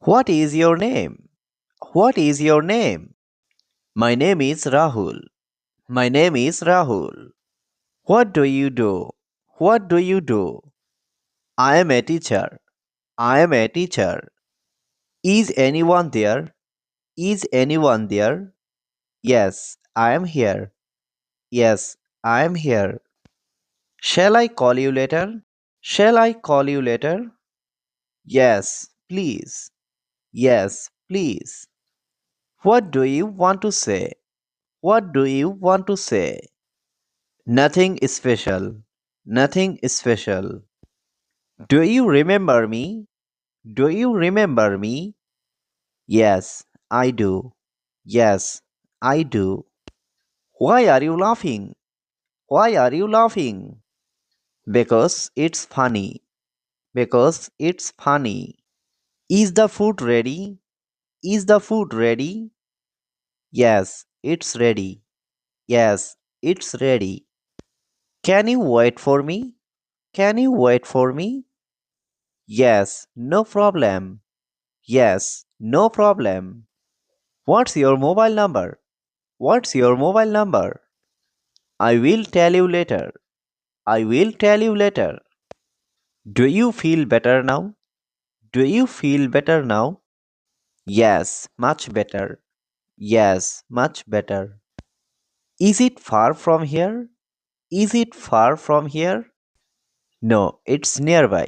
What is your name? What is your name? My name is Rahul. My name is Rahul. What do you do? What do you do? I am a teacher. I am a teacher. Is anyone there? Is anyone there? Yes, I am here. Yes, I am here. Shall I call you later? Shall I call you later? Yes, please. Yes, please. What do you want to say? What do you want to say? Nothing special. Nothing special. Do you remember me? Do you remember me? Yes, I do. Yes, I do. Why are you laughing? Why are you laughing? Because it's funny. Because it's funny. Is the food ready? Is the food ready? Yes, it's ready. Yes, it's ready. Can you wait for me? Can you wait for me? Yes, no problem. Yes, no problem. What's your mobile number? What's your mobile number? I will tell you later. I will tell you later. Do you feel better now? Do you feel better now? Yes, much better. Yes, much better. Is it far from here? Is it far from here? No, it's nearby.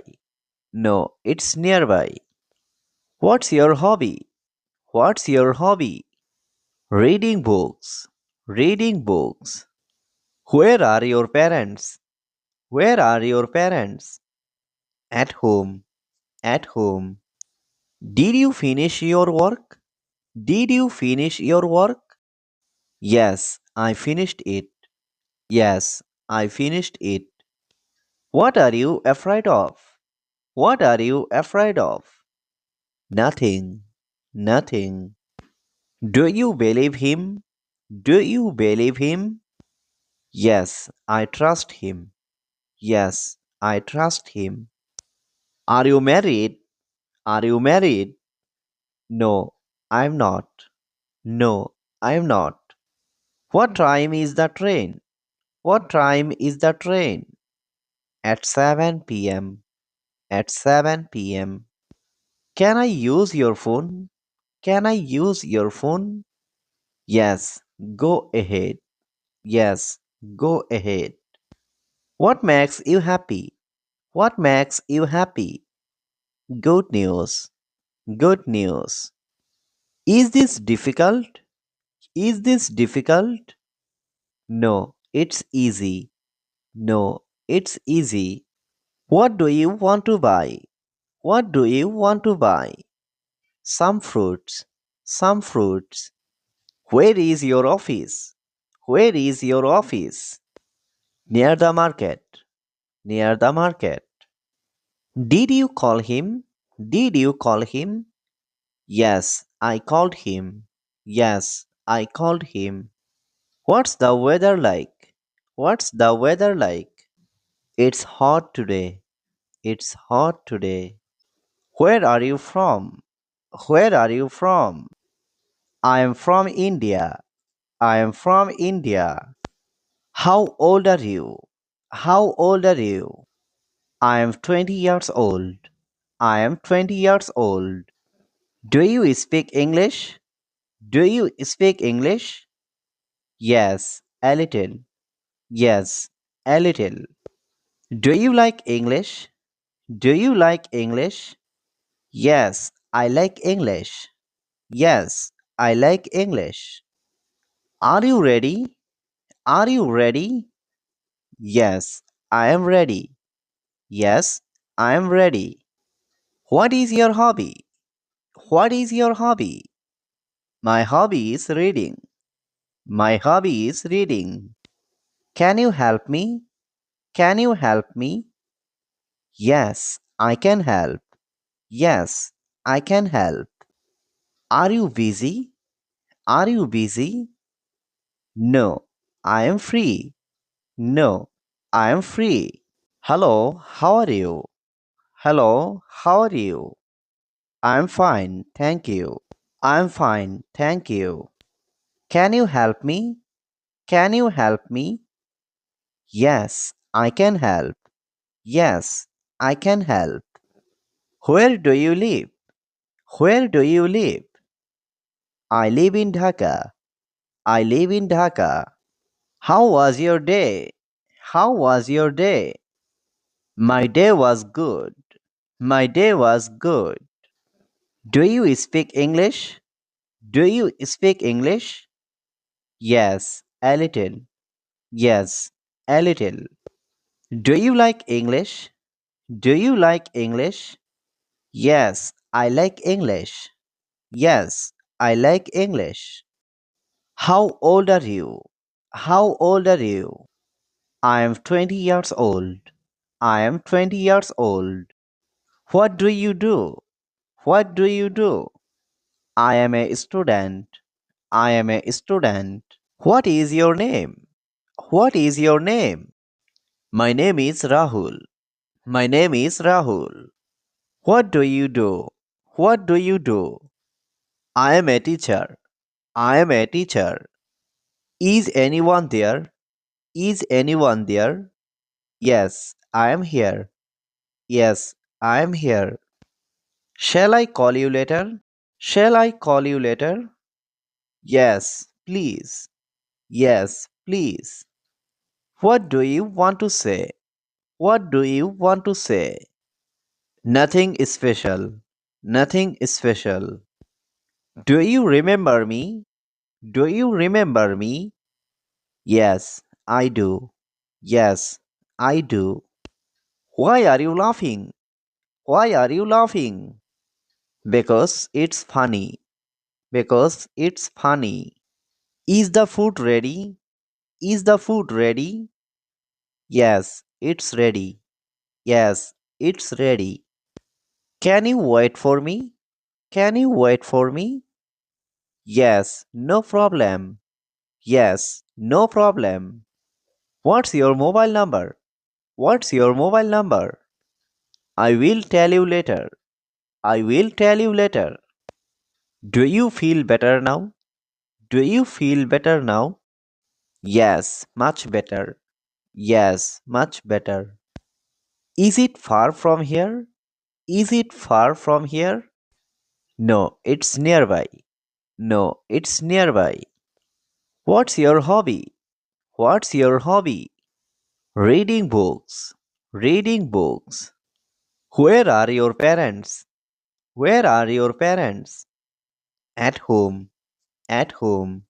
No, it's nearby. What's your hobby? What's your hobby? Reading books. Reading books. Where are your parents? Where are your parents? At home. At home. Did you finish your work? Did you finish your work? Yes, I finished it. Yes, I finished it. What are you afraid of? What are you afraid of? Nothing. Nothing. Do you believe him? Do you believe him? Yes, I trust him. Yes, I trust him. Are you married? Are you married? No, I'm not. No, I'm not. What time is the train? What time is the train? At 7 p.m. At 7 p.m. Can I use your phone? Can I use your phone? Yes, go ahead. Yes, go ahead. What makes you happy? What makes you happy? Good news. Good news. Is this difficult? Is this difficult? No, it's easy. No, it's easy. What do you want to buy? What do you want to buy? Some fruits. Some fruits. Where is your office? Where is your office? Near the market. Near the market. Did you call him? Did you call him? Yes, I called him. Yes, I called him. What's the weather like? What's the weather like? It's hot today. It's hot today. Where are you from? Where are you from? I am from India. I am from India. How old are you? How old are you? I am 20 years old. I am 20 years old. Do you speak English? Do you speak English? Yes, a little. Yes, a little. Do you like English? Do you like English? Yes, I like English. Yes, I like English. Are you ready? Are you ready? Yes, I am ready. Yes, I am ready. What is your hobby? What is your hobby? My hobby is reading. My hobby is reading. Can you help me? Can you help me? Yes, I can help. Yes, I can help. Are you busy? Are you busy? No, I am free. No, I am free. Hello, how are you? Hello, how are you? I'm fine, thank you. I'm fine, thank you. Can you help me? Can you help me? Yes, I can help. Yes, I can help. Where do you live? Where do you live? I live in Dhaka. I live in Dhaka. How was your day? How was your day? My day was good. My day was good. Do you speak English? Do you speak English? Yes, a little. Yes, a little. Do you like English? Do you like English? Yes, I like English. Yes, I like English. How old are you? How old are you? I am 20 years old. I am 20 years old. What do you do? What do you do? I am a student. I am a student. What is your name? What is your name? My name is Rahul. My name is Rahul. What do you do? What do you do? I am a teacher. I am a teacher. Is anyone there? Is anyone there? Yes, I am here. Yes, I am here. Shall I call you later? Shall I call you later? Yes, please. Yes, please. What do you want to say? What do you want to say? Nothing special. Nothing special. Do you remember me? Do you remember me? Yes, I do. Yes, I do. Why are you laughing? Why are you laughing? Because it's funny. Because it's funny. Is the food ready? Is the food ready? Yes, it's ready. Yes, it's ready. Can you wait for me? Can you wait for me? Yes, no problem. Yes, no problem. What's your mobile number? What's your mobile number? I will tell you later. I will tell you later. Do you feel better now? Do you feel better now? Yes, much better. Yes, much better. Is it far from here? Is it far from here? No, it's nearby. No, it's nearby. What's your hobby? What's your hobby? Reading books. Reading books. Where are your parents? Where are your parents? At home. At home.